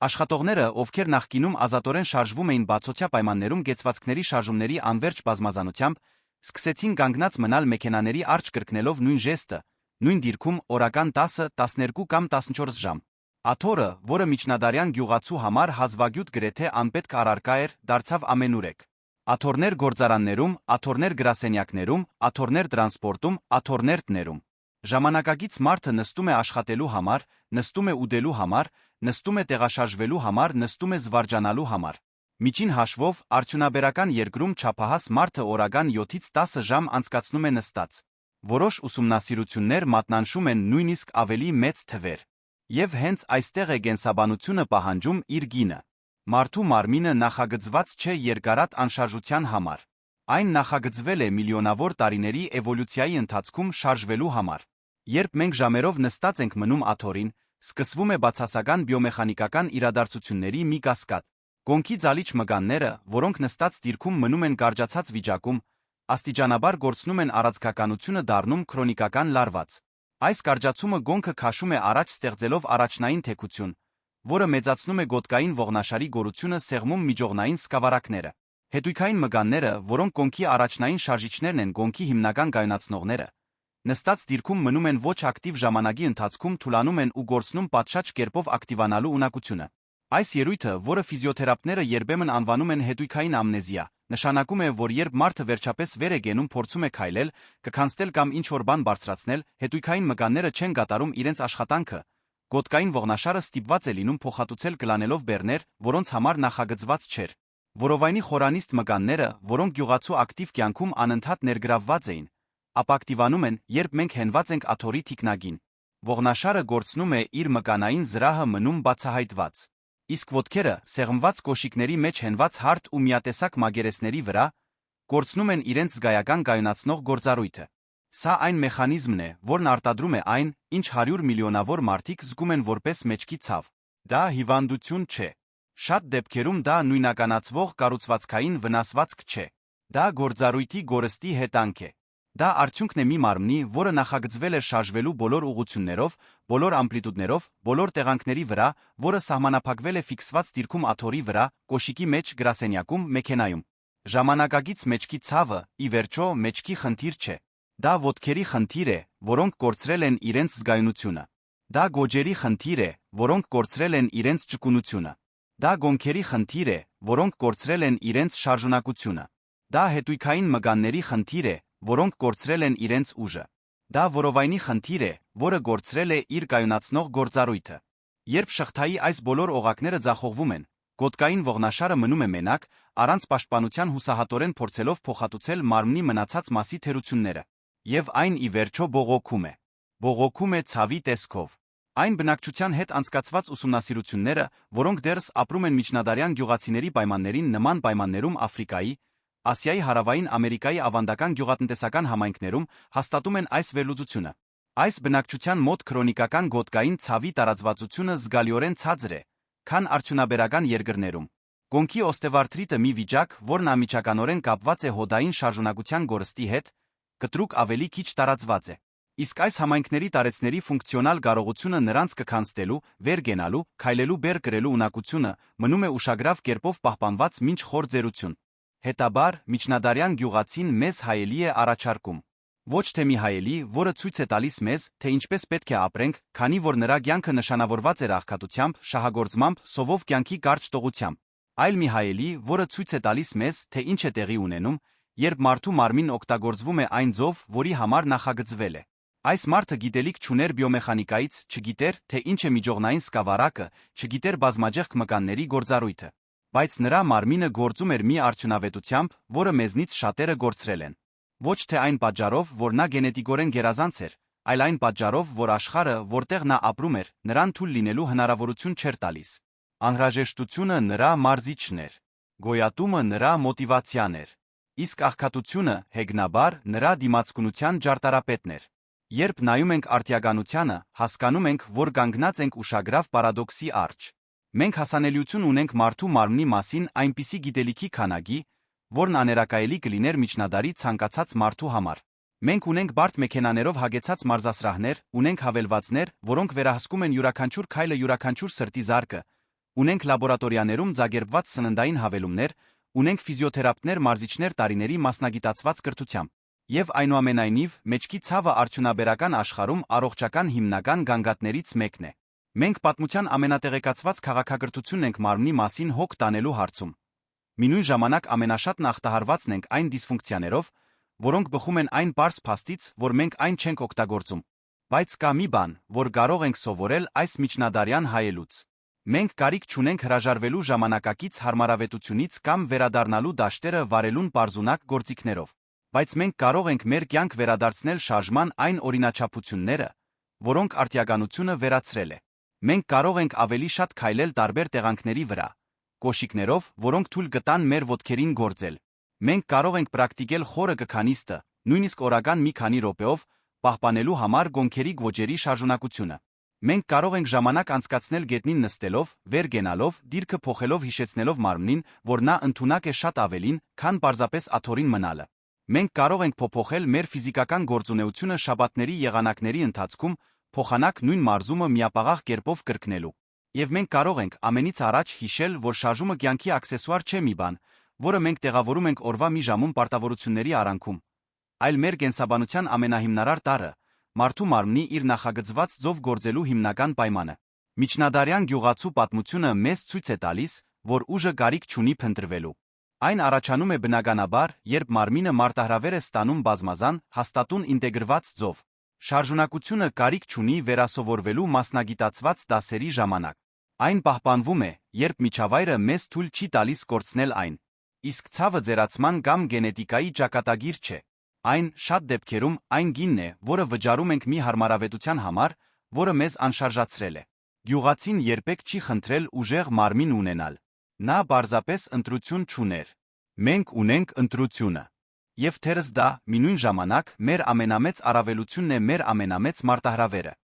Աշխատողները, ովքեր նախկինում ազատորեն շարժվում էին բացօթյա պայմաններում կեցվածքների շարժումների անվերջ բազմազանությամբ, սկսեցին կանգնած մնալ մեքենաների առջ կրկնելով նույն ժեստը, նույն դիրքում օրական 10, 12 կամ 14 ժամ։ Աթոռը, որը միջնադարյան գյուղացու համար հազվագյուտ գրեթե անպետք առարկա էր, դարձավ ամենուրեք։ Աթոռներ գործարաններում, աթոռներ գրասենյակներում, աթոռներ տրանսպորտում, աթոռներ տներում։ Ժամանակակից մարդը նստում է աշխատելու համար, նստում է ուտելու համար, նստում է տեղաշարժվելու համար, նստում է զվարճանալու համար։ Միջին հաշվով, արդյունաբերական երկրում չափահաս մարդը օրական 7-ից 10 ժամ անցկացնում է նստած։ Որոշ ուսումնասիրություններ մատնանշում են նույնիսկ ավելի մեծ թվեր։ Եվ հենց այստեղ է կենսաբանությունը պահանջում իր գինը։ Մարդու մարմինը նախագծված չէ երկարատ անշարժության համար։ Այն նախագծվել է միլիոնավոր տարիների էվոլյուցիայի ընթացքում շարժվելու համար։ Երբ մենք ժամերով նստած ենք մնում աթոռին, սկսվում է բացասական բիոմեխանիկական իրադարձությունների մի կասկադ։ Կոնքի ձալիչ մկանները, որոնք նստած դիրքում մնում են կարճացած վիճակում, աստիճանաբար գործնում են առանցքականությունը դառնում քրոնիկական լարված։ Այս կարճացումը գոնքը քաշում է առաջ ստեղծելով առաջնային թեքություն, որը մեծացնում է գոտկային ողնաշարի գորությունը սեղմում միջողնային սկավառակները։ Հետույքային մկանները, որոնք կոնքի առաջնային շարժիչներն են կոնքի հիմնական կայունացնողները, նստած դիրքում մնում են ոչ ակտիվ ժամանակի ընթացքում թուլանում են ու գործնում պատշաճ կերպով ակտիվանալու ունակությունը։ Այս ելույթը, որը ֆիզիոթերապևտները երբեմն անվանում են հետույքային ամնեզիա, նշանակում է, որ երբ մարդը վերջապես վեր է գենում փորձում է քայլել, կքանստել կամ ինչ-որ բան բարձրացնել, հետույքային մկանները չեն կատարում իրենց աշխատանքը, գոտկային ողնաշարը ստիպված է լինում փոխհատուցել կլանելով բեռներ, որոնց համար նախագծված չէր։ Որովայնի խորանիստ մկանները, որոնք գյուղացու ակտիվ կյանքում անընդհատ ներգրավված էին, ապա ակտիվանում են, երբ մենք հենված ենք աթոռի թիկնագին։ Ողնաշարը գործնում է իր մկանային զրահը մնում բացահայտված։ Իսկ ոտքերը, սեղմված կոշիկների մեջ հենված հարթ ու միատեսակ մագերեսների վրա, գործնում են իրենց զգայական կայունացնող գործառույթը։ Սա այն մեխանիզմն է, որն արտադրում է այն, ինչ 100 միլիոնավոր մարդիկ զգում են որպես մեջքի ցավ։ Դա հիվանդություն չէ։ Շատ դեպքերում դա նույնականացվող կառուցվածքային վնասվածք չէ։ Դա գործառույթի գորստի հետանք է։ Դա արդյունքն է մի մարմնի, որը նախագծվել է շարժվելու բոլոր ուղղություններով, բոլոր ամպլիտուդներով, բոլոր տեղանքների վրա, որը սահմանափակվել է ֆիքսված դիրքում աթոռի վրա, կոշիկի մեջ, գրասենյակում, մեքենայում։ Ժամանակակից մեջքի ցավը, ի վերջո, մեջքի խնդիր չէ։ Դա ոտքերի խնդիր է, որոնք կորցրել են իրենց զգայունությունը։ Դա գոջերի խնդիր է, որոնք կորցրել են իրենց ճկունությունը։ Դա գոնքերի խնդիր է, որոնք կորցրել են իրենց շարժունակությունը։ Դա հետույքային մկանների խնդիր է, որոնք կորցրել են իրենց ուժը։ Դա որովայնի խնդիր է, որը կորցրել է իր կայունացնող գործառույթը։ Երբ շղթայի այս բոլոր օղակները ձախողվում են, գոտկային ողնաշարը մնում է մենակ, առանց պաշտպանության հուսահատորեն փորձելով փոխհատուցել մարմնի մնացած մասի թերությունները։ Եվ այն ի վերջո բողոքում է։ Բողոքում է ցավի տեսքով։ Այն բնակչության հետ անցկացված ուսումնասիրությունները, որոնք դեռս ապրում են միջնադարյան գյուղացիների պայմաններին նման պայմաններում Աֆրիկայի, Ասիայի հարավային Ամերիկայի ավանդական գյուղատնտեսական համայնքներում, հաստատում են այս վերլուծությունը։ Այս բնակչության մոտ քրոնիկական գոտկային ցավի տարածվածությունը զգալիորեն ցածր է, քան արդյունաբերական երկրներում։ Կոնքի օստեվարթրիտը մի վիճակ, որն անմիջականորեն կապված է հոդային շարժունակության գորստի հետ, կտրուկ ավելի քիչ տարածված է։ Իսկ այս համայնքների տարեցների ֆունկցիոնալ կարողությունը նրանց կքանստելու, վեր գենալու, քայլելու բեռ կրելու ունակությունը մնում է ուշագրավ կերպով պահպանված մինչ խոր ձերություն։ Հետաբար, միջնադարյան գյուղացին մեզ հայելի է առաջարկում։ Ոչ թե մի հայելի, որը ցույց է տալիս մեզ, թե ինչպես պետք է ապրենք, քանի որ նրա կյանքը նշանավորված է աղքատությամբ, շահագործմամբ, սովով կյանքի կարճ տողությամբ, այլ մի հայելի, որը ցույց է տալիս մեզ, թե ինչ է տեղի ունենում, երբ մարդու մարմինն օգտագործվում է այն ձով, որի համար նախագծվել է։ Այս մարդը գիտելիք չուներ բիոմեխանիկայից, չգիտեր, թե ինչ է միջողնային սկավառակը, չգիտեր բազմաջեղք մկանների գործառույթը։ Բայց նրա մարմինը գործում էր մի արդյունավետությամբ, որը մեզնից շատերը կորցրել են։ Ոչ թե այն պատճառով, որ նա գենետիկորեն գերազանց էր, այլ այն պատճառով, որ աշխարհը, որտեղ նա ապրում էր, նրան թույլ լինելու հնարավորություն չէր տալիս։ Անհրաժեշտությունը նրա մարզիչն էր։ Գոյատումը նրա մոտիվացիան էր։ Իսկ աղքատությունը, հեգնաբար, նրա դիմացկունության ջարդարապետն էր։ Երբ նայում ենք արդիականությանը, հասկանում ենք, որ կանգնած ենք ուշագրավ պարադոքսի առջ։ Մենք հասանելիություն ունենք մարդու մարմնի մասին այնպիսի գիտելիքի քանակի, որն աներակայելի կլիներ միջնադարի ցանկացած մարդու համար։ Մենք ունենք բարդ մեքենաներով հագեցած մարզասրահներ, ունենք հավելվածներ, որոնք վերահսկում են յուրաքանչյուր քայլը, յուրաքանչյուր սրտի զարկը, ունենք լաբորատորիաներում ձագերբված սննդային հավելումներ, ունենք ֆիզիոթերապևտներ, մարզիչներ տարիների մասնագիտացված կրթությամբ։ Եվ այնուամենայնիվ, մեջքի ցավը արդյունաբերական աշխարհում առողջական հիմնական գանգատներից մեկն է։ Մենք պատմության ամենատեղեկացված քաղաքակրթությունն ենք մարմնի մասին հոգ տանելու հարցում։ Մինույն ժամանակ ամենաշատն ախտահարվածն ենք այն դիսֆունկցիաներով, որոնք բխում են այն պարզ փաստից, որ մենք այն չենք օգտագործում։ Բայց կա մի բան, որ կարող ենք սովորել այս միջնադարյան հայելուց։ Մենք կարիք չունենք հրաժարվելու ժամանակակից հարմարավետությունից կամ վերադառնալու դաշտերը վարելուն պարզունակ գործիքներով, բայց մենք կարող ենք մեր կյանք վերադարձնել շարժման այն օրինաչափությունները, որոնք արտիականությունը վերացրել է։ Մենք կարող ենք ավելի շատ քայլել տարբեր տեղանքների վրա, կոշիկներով, որոնք թույլ կտան մեր ոտքերին գործել։ Մենք կարող ենք պրակտիկել խորը կքանիստը, նույնիսկ օրական մի քանի րոպեով, պահպանելու համար գոնքերի գոճերի շարժունակությունը։ Մենք կարող ենք ժամանակ անցկացնել գետնին նստելով, վեր գնալով, դիրքը փոխելով հիշեցնելով մարմնին, որ նա ընդունակ է շատ ավելին, քան պարզապես աթոռին մնալը։ Մենք կարող ենք փոփոխել մեր ֆիզիկական գործունեությունը շաբաթների եղանակների ընթացքում, փոխանակ նույն մարզումը միապաղաղ կերպով կրկնելու։ Եվ մենք կարող ենք ամենից առաջ հիշել, որ շարժումը կյանքի աքսեսուար չէ մի բան, որը մենք տեղավորում ենք օրվա մի ժամում պարտավորությունների արանքում, այլ մեր կենսաբանության ամենահիմնարար տարրը, մարդու մարմնի իր նախագծված ձով գործելու հիմնական պայմանը։ Միջնադարյան գյուղացու պատմությունը մեզ ցույց է տալիս, որ ուժը կարիք չունի փնտրվելու։ Այն առաջանում է բնականաբար, երբ մարմինը մարտահրավեր է ստանում բազմազան, հաստատուն ինտեգրված ձով։ Շարժունակությունը կարիք չունի վերասովորվելու մասնագիտացված դասերի ժամանակ։ Այն պահպանվում է, երբ միջավայրը մեզ թույլ չի տալիս կորցնել այն։ Իսկ ցավը ձերացման կամ գենետիկայի ճակատագիր չէ։ Այն շատ դեպքերում այն գինն է, որը վճարում ենք մի հարմարավետության համար, որը մեզ անշարժացրել է։ Գյուղացին երբեք չի խնդրել ուժեղ մարմին ունենալ։ Նա պարզապես ընտրություն չուներ։ Մենք ունենք ընտրությունը։ Եվ թերս դա, մինույն ժամանակ, մեր ամենամեծ առավելությունն է մեր ամենամեծ մարտահրավերը։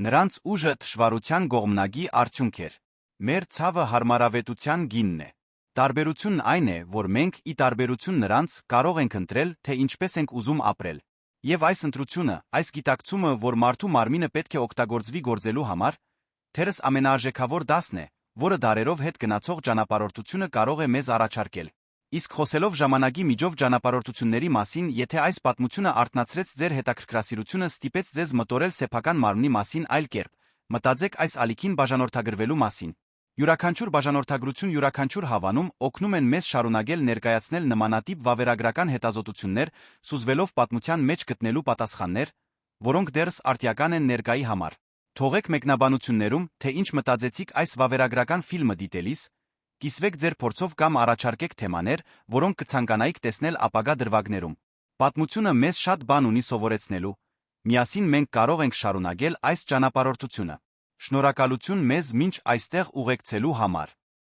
Նրանց ուժը թշվառության գողմնագի արդյունք էր։ Մեր ցավը հարմարավետության գինն է։ Տարբերությունն այն է, որ մենք, ի տարբերություն նրանց, կարող ենք ընտրել, թե ինչպես ենք ուզում ապրել։ Եվ այս ընտրությունը, այս գիտակցումը, որ մարդու մարմինը պետք է օգտագործվի գործելու համար, թերս ամենաարժեքավոր դասն է, որը դարերով հետ գնացող ճանապարհորդությունը կարող է մեզ առաջարկել։ Իսկ խոսելով ժամանակի միջով ճանապարհորդությունների մասին, եթե այս պատմությունը արթնացրեց ձեր հետաքրքրասիրությունը, ստիպեց ձեզ մտորել սեփական մարմնի մասին այլ կերպ, մտածեք այս ալիքին բաժանորդագրվելու մասին։ Յուրաքանչյուր բաժանորդագրություն, յուրաքանչյուր հավանում օգնում են մեզ շարունակել ներկայացնել նմանատիպ վավերագրական հետազոտություններ, սուզվելով պատմության մեջ գտնելու պատասխաններ, որոնք դեռս արտիական են ներկայի համար։ Թողեք մեկնաբանություններում, թե ինչ մտածեցիք այս վավերագրական ֆիլմը դիտելիս, կիսվեք ձեր փորձով կամ առաջարկեք թեմաներ, որոնք կցանկանայիք տեսնել ապագա դրվագներում։ Պատմությունը մեզ շատ բան ունի սովորեցնելու։ Միասին մենք կարող ենք շարունակել այս ճանապարհորդությունը։ Շնորհակալություն մեզ մինչ այստեղ ուղեկցելու համար։